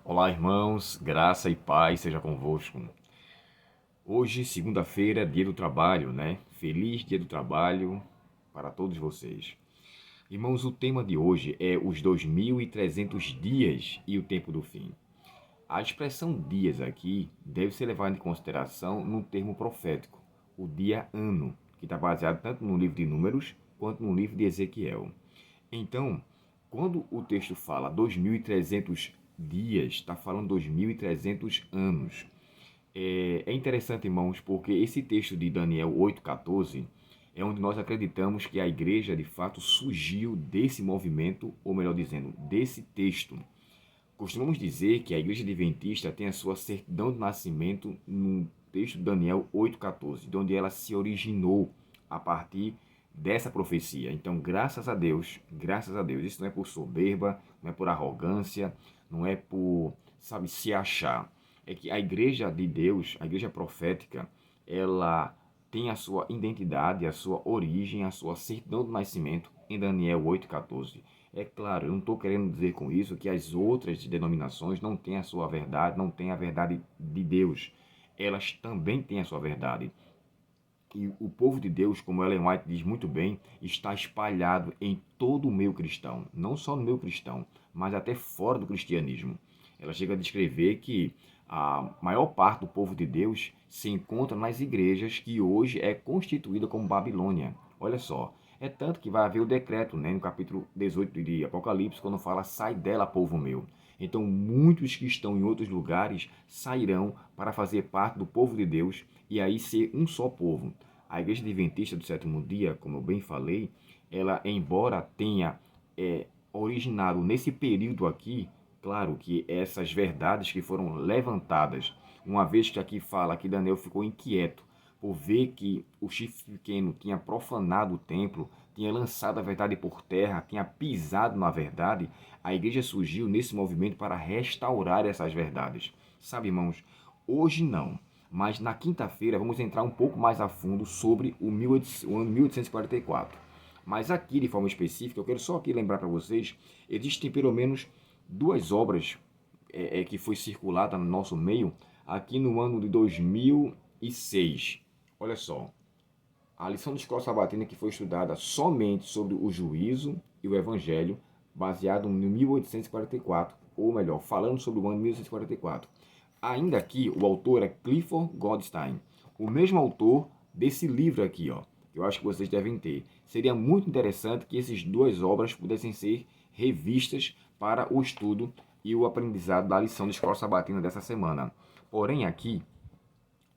Olá, irmãos, graça e paz seja convosco. Hoje, segunda-feira, dia do trabalho, né? Feliz dia do trabalho para todos vocês. Irmãos, o tema de hoje é os 2300 dias e o tempo do fim. A expressão dias aqui deve ser levada em consideração num termo profético, o dia ano, que está baseado tanto no livro de Números quanto no livro de Ezequiel. Então, quando o texto fala 2300 dias, está falando 2300 anos. É interessante, irmãos, porque esse texto de Daniel 8,14 é onde nós acreditamos que a igreja de fato surgiu desse movimento, ou melhor dizendo, desse texto. Costumamos dizer que a igreja adventista tem a sua certidão de nascimento no texto de Daniel 8,14, de onde ela se originou a partir dessa profecia. Então, graças a Deus, isso não é por soberba, não é por arrogância, não é por, sabe, se achar. É que a igreja de Deus, a igreja profética, ela tem a sua identidade, a sua origem, a sua certidão de nascimento em Daniel 8,14. É claro, eu não estou querendo dizer com isso que as outras denominações não têm a sua verdade, não têm a verdade de Deus. Elas também têm a sua verdade. E o povo de Deus, como Ellen White diz muito bem, está espalhado em todo o meio cristão. Não só no meio cristão, mas até fora do cristianismo. Ela chega a descrever que a maior parte do povo de Deus se encontra nas igrejas que hoje é constituída como Babilônia. Olha só, é tanto que vai haver o decreto, né, no capítulo 18 de Apocalipse, quando fala, sai dela, povo meu. Então, muitos que estão em outros lugares sairão para fazer parte do povo de Deus e aí ser um só povo. A Igreja Adventista do Sétimo Dia, como eu bem falei, ela, embora tenha originado nesse período aqui, claro que essas verdades que foram levantadas, uma vez que aqui fala que Daniel ficou inquieto por ver que o chifre pequeno tinha profanado o templo, tinha lançado a verdade por terra, tinha pisado na verdade, a igreja surgiu nesse movimento para restaurar essas verdades. Sabe, irmãos, hoje não, mas na quinta-feira vamos entrar um pouco mais a fundo sobre o ano 1844. Mas aqui, de forma específica, eu quero só aqui lembrar para vocês, existem pelo menos duas obras que foi circulada no nosso meio aqui no ano de 2006. Olha só, a lição de escola sabatina que foi estudada somente sobre o juízo e o evangelho, baseado em 1844, ou melhor, falando sobre o ano 1844. Ainda aqui, o autor é Clifford Goldstein, o mesmo autor desse livro aqui, ó, que eu acho que vocês devem ter. Seria muito interessante que essas duas obras pudessem ser revistas para o estudo e o aprendizado da lição de escola sabatina dessa semana. Porém, aqui,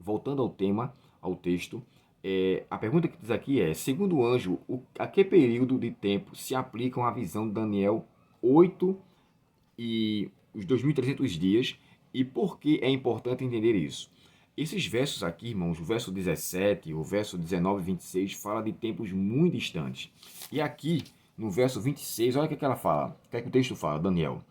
voltando ao tema, ao texto, a pergunta que diz aqui é: segundo o anjo, a que período de tempo se aplicam a visão de Daniel 8 e os 2300 dias, e por que é importante entender isso? Esses versos aqui, irmãos, o verso 17, o verso 19 e 26, fala de tempos muito distantes. E aqui, no verso 26, olha o que ela fala, o que é que o texto fala, Daniel.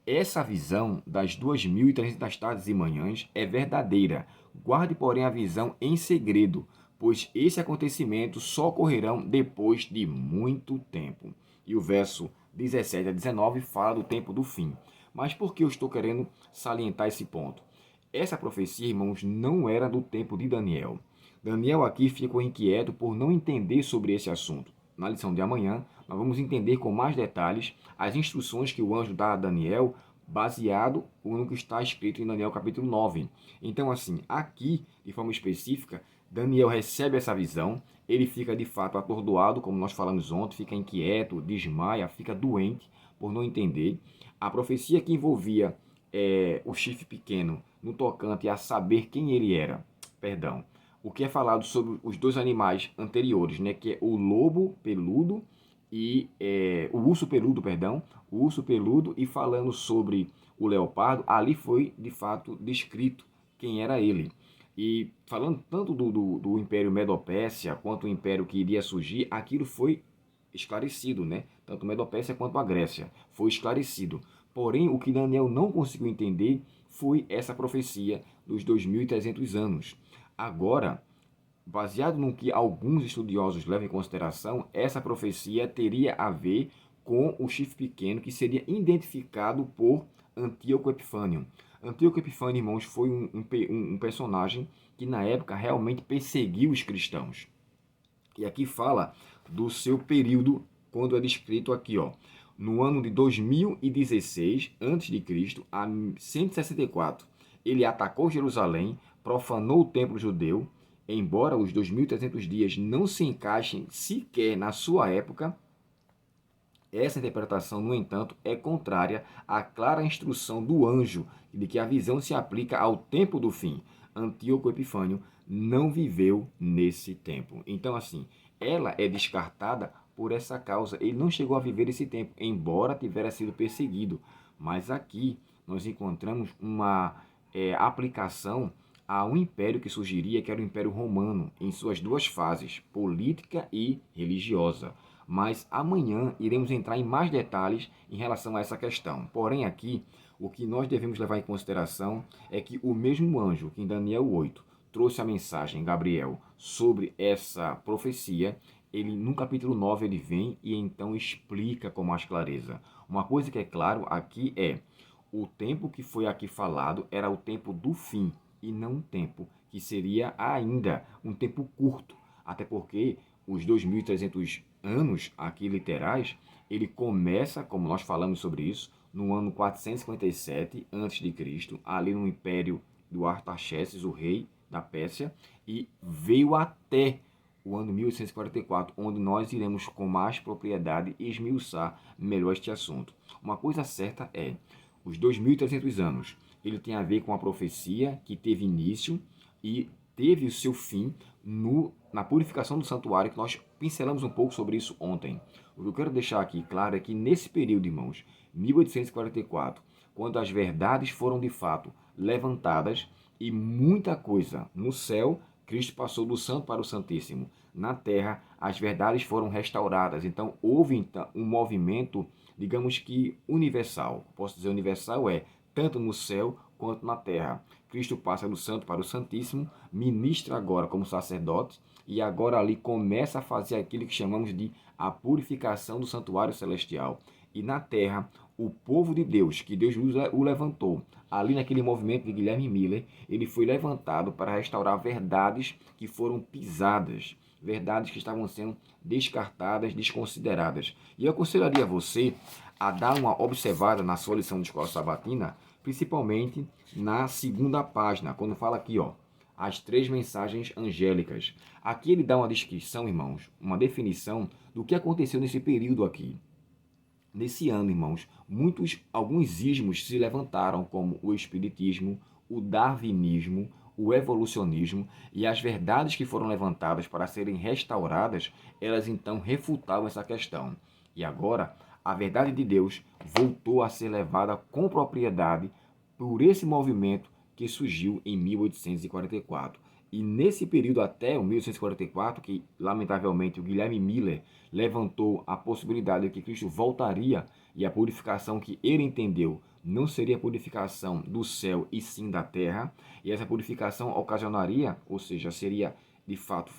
Essa visão das 2300 tardes e manhãs é verdadeira. Guarde, porém, a visão em segredo, pois esse acontecimento só ocorrerão depois de muito tempo. E o verso 17 a 19 fala do tempo do fim. Mas por que eu estou querendo salientar esse ponto? Essa profecia, irmãos, não era do tempo de Daniel. Daniel aqui ficou inquieto por não entender sobre esse assunto. Na lição de amanhã, nós vamos entender com mais detalhes as instruções que o anjo dá a Daniel, baseado no que está escrito em Daniel capítulo 9. Então, assim, aqui, de forma específica, Daniel recebe essa visão, ele fica de fato atordoado, como nós falamos ontem, fica inquieto, desmaia, fica doente por não entender. A profecia que envolvia o chifre pequeno no tocante a saber quem ele era, perdão, o que é falado sobre os dois animais anteriores, né, que é o lobo peludo e o urso peludo, perdão, o urso peludo, e falando sobre o leopardo, ali foi de fato descrito quem era ele. E falando tanto do Império Medo-Pérsia quanto o império que iria surgir, aquilo foi esclarecido, né? Tanto Medo-Pérsia quanto a Grécia foi esclarecido. Porém, o que Daniel não conseguiu entender foi essa profecia dos 2300 anos. Agora, baseado no que alguns estudiosos levam em consideração, essa profecia teria a ver com o chifre pequeno que seria identificado por Antíoco Epifânio. Antíoco Epifânio, irmãos, foi um personagem que na época realmente perseguiu os cristãos. E aqui fala do seu período, quando é descrito aqui, ó, no ano de 2016 a.C., a 164, ele atacou Jerusalém, profanou o templo judeu, embora os 2.300 dias não se encaixem sequer na sua época. Essa interpretação, no entanto, é contrária à clara instrução do anjo de que a visão se aplica ao tempo do fim. Antíoco Epifânio não viveu nesse tempo. Então, assim, ela é descartada por essa causa. Ele não chegou a viver esse tempo, embora tivesse sido perseguido. Mas aqui nós encontramos uma aplicação a um império que surgiria, que era o Império Romano, em suas duas fases, política e religiosa. Mas amanhã iremos entrar em mais detalhes em relação a essa questão. Porém, aqui, o que nós devemos levar em consideração é que o mesmo anjo que em Daniel 8 trouxe a mensagem, Gabriel, sobre essa profecia, ele no capítulo 9 ele vem e então explica com mais clareza. Uma coisa que é claro aqui é, o tempo que foi aqui falado era o tempo do fim e não um tempo que seria ainda um tempo curto, até porque os 2.300 anos aqui literais, ele começa, como nós falamos sobre isso, no ano 457 a.C., ali no império do Artaxerxes, o rei da Pérsia, e veio até o ano 1844, onde nós iremos com mais propriedade esmiuçar melhor este assunto. Uma coisa certa é, os 2.300 anos, ele tem a ver com a profecia que teve início e teve o seu fim na purificação do santuário, que nós pincelamos um pouco sobre isso ontem. O que eu quero deixar aqui claro é que nesse período, irmãos, 1844, quando as verdades foram de fato levantadas e muita coisa no céu, Cristo passou do santo para o santíssimo. Na terra, as verdades foram restauradas. Então, houve um movimento, digamos que universal. Posso dizer universal é tanto no céu quanto na terra. Cristo passa do santo para o santíssimo, ministra agora como sacerdote, e agora ali começa a fazer aquilo que chamamos de a purificação do santuário celestial. E na terra, o povo de Deus, que Deus o levantou, ali naquele movimento de Guilherme Miller, ele foi levantado para restaurar verdades que foram pisadas, verdades que estavam sendo descartadas, desconsideradas. E eu aconselharia você a dar uma observada na sua lição de escola sabatina, principalmente na segunda página, quando fala aqui, ó, as 3 mensagens angélicas. Aqui ele dá uma descrição, irmãos, uma definição do que aconteceu nesse período aqui. Nesse ano, irmãos, alguns ismos se levantaram, como o espiritismo, o darwinismo, o evolucionismo, e as verdades que foram levantadas para serem restauradas, elas então refutavam essa questão. E agora, a verdade de Deus voltou a ser levada com propriedade por esse movimento que surgiu em 1844. E nesse período até o 1844, que lamentavelmente o Guilherme Miller levantou a possibilidade de que Cristo voltaria e a purificação que ele entendeu não seria a purificação do céu e sim da terra, e essa purificação ocasionaria, ou seja, seria de fato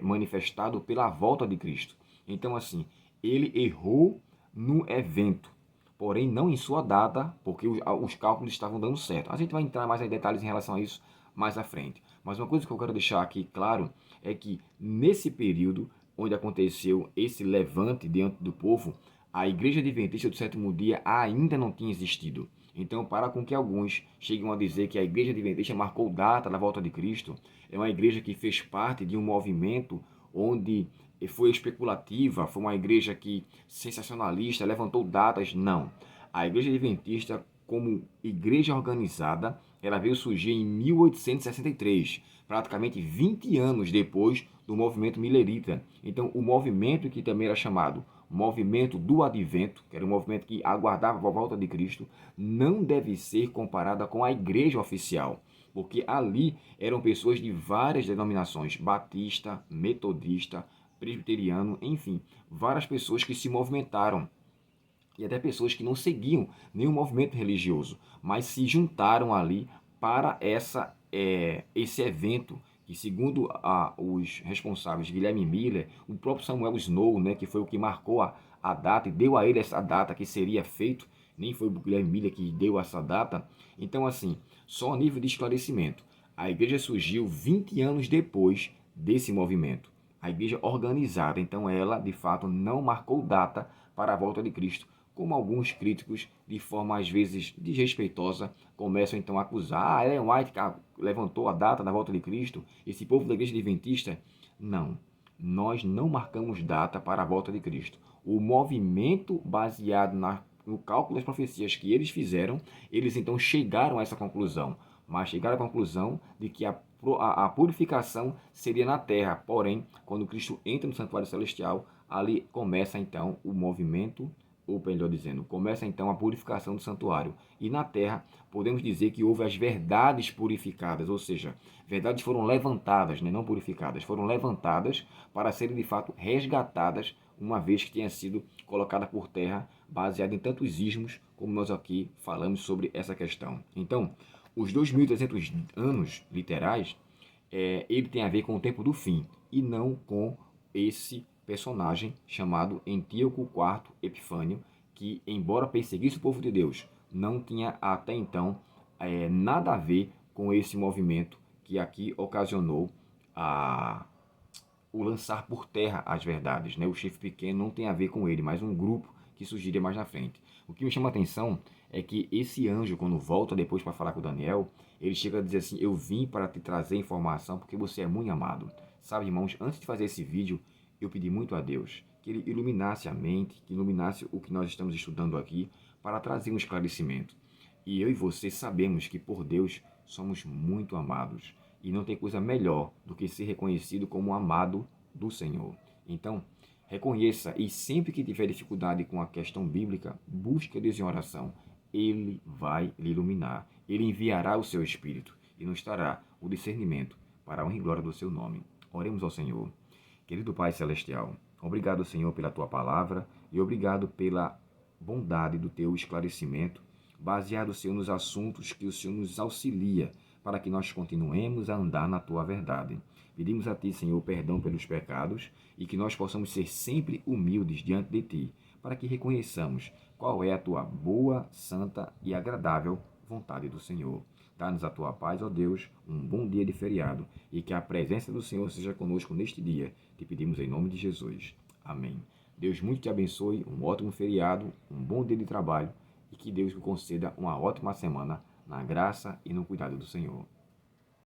manifestado pela volta de Cristo. Então assim, ele errou no evento, porém não em sua data, porque os cálculos estavam dando certo. A gente vai entrar mais em detalhes em relação a isso mais à frente. Mas uma coisa que eu quero deixar aqui claro é que nesse período onde aconteceu esse levante diante do povo, a Igreja Adventista do Sétimo Dia ainda não tinha existido. Então, para com que alguns cheguem a dizer que a Igreja Adventista marcou data da volta de Cristo, é uma igreja que fez parte de um movimento onde foi especulativa, foi uma igreja que sensacionalista, levantou datas. Não. A Igreja Adventista, como igreja organizada, ela veio surgir em 1863, praticamente 20 anos depois do movimento millerita. Então, o movimento que também era chamado movimento do advento, que era um movimento que aguardava a volta de Cristo, não deve ser comparada com a igreja oficial, porque ali eram pessoas de várias denominações, batista, metodista, presbiteriano, enfim, várias pessoas que se movimentaram, e até pessoas que não seguiam nenhum movimento religioso, mas se juntaram ali para esse evento, que segundo os responsáveis, Guilherme Miller, o próprio Samuel Snow, né, que foi o que marcou a data e deu a ele essa data que seria feito, nem foi o Guilherme Miller que deu essa data. Então, assim, só a nível de esclarecimento, a igreja surgiu 20 anos depois desse movimento. A igreja organizada, então ela, de fato, não marcou data para a volta de Cristo, como alguns críticos, de forma às vezes desrespeitosa, começam então a acusar. Ellen White levantou a data da volta de Cristo, esse povo da igreja adventista. Não, nós não marcamos data para a volta de Cristo. O movimento baseado no cálculo das profecias que eles fizeram, eles então chegaram a essa conclusão, mas chegaram à conclusão de que a purificação seria na terra. Porém, quando Cristo entra no santuário celestial, ali começa então o movimento, ou melhor dizendo, começa então a purificação do santuário. E na terra, podemos dizer que houve as verdades purificadas, ou seja, verdades foram levantadas, né, não purificadas, foram levantadas para serem de fato resgatadas, uma vez que tenha sido colocada por terra, baseada em tantos ismos, como nós aqui falamos sobre essa questão. Então, os 2.300 anos literais, ele tem a ver com o tempo do fim, e não com esse personagem chamado Antíoco IV Epifânio, que, embora perseguisse o povo de Deus, não tinha até então nada a ver com esse movimento que aqui ocasionou o lançar por terra as verdades. Né? O chifre pequeno não tem a ver com ele, mas um grupo que surgiria mais na frente. O que me chama a atenção é que esse anjo, quando volta depois para falar com Daniel, ele chega a dizer assim: eu vim para te trazer informação porque você é muito amado. Sabe, irmãos, antes de fazer esse vídeo, eu pedi muito a Deus que ele iluminasse a mente, que iluminasse o que nós estamos estudando aqui, para trazer um esclarecimento. E eu e você sabemos que por Deus somos muito amados. E não tem coisa melhor do que ser reconhecido como amado do Senhor. Então, reconheça, e sempre que tiver dificuldade com a questão bíblica, busque a Deus em oração. Ele vai lhe iluminar. Ele enviará o seu Espírito e nos dará o discernimento para a honra e glória do seu nome. Oremos ao Senhor. Querido Pai Celestial, obrigado, Senhor, pela Tua palavra e obrigado pela bondade do Teu esclarecimento, baseado, Senhor, nos assuntos que o Senhor nos auxilia para que nós continuemos a andar na Tua verdade. Pedimos a Ti, Senhor, perdão pelos pecados e que nós possamos ser sempre humildes diante de Ti, para que reconheçamos qual é a Tua boa, santa e agradável vontade do Senhor. Dá-nos a Tua paz, ó Deus, um bom dia de feriado e que a presença do Senhor seja conosco neste dia. Te pedimos em nome de Jesus. Amém. Deus muito te abençoe, um ótimo feriado, um bom dia de trabalho e que Deus lhe conceda uma ótima semana na graça e no cuidado do Senhor.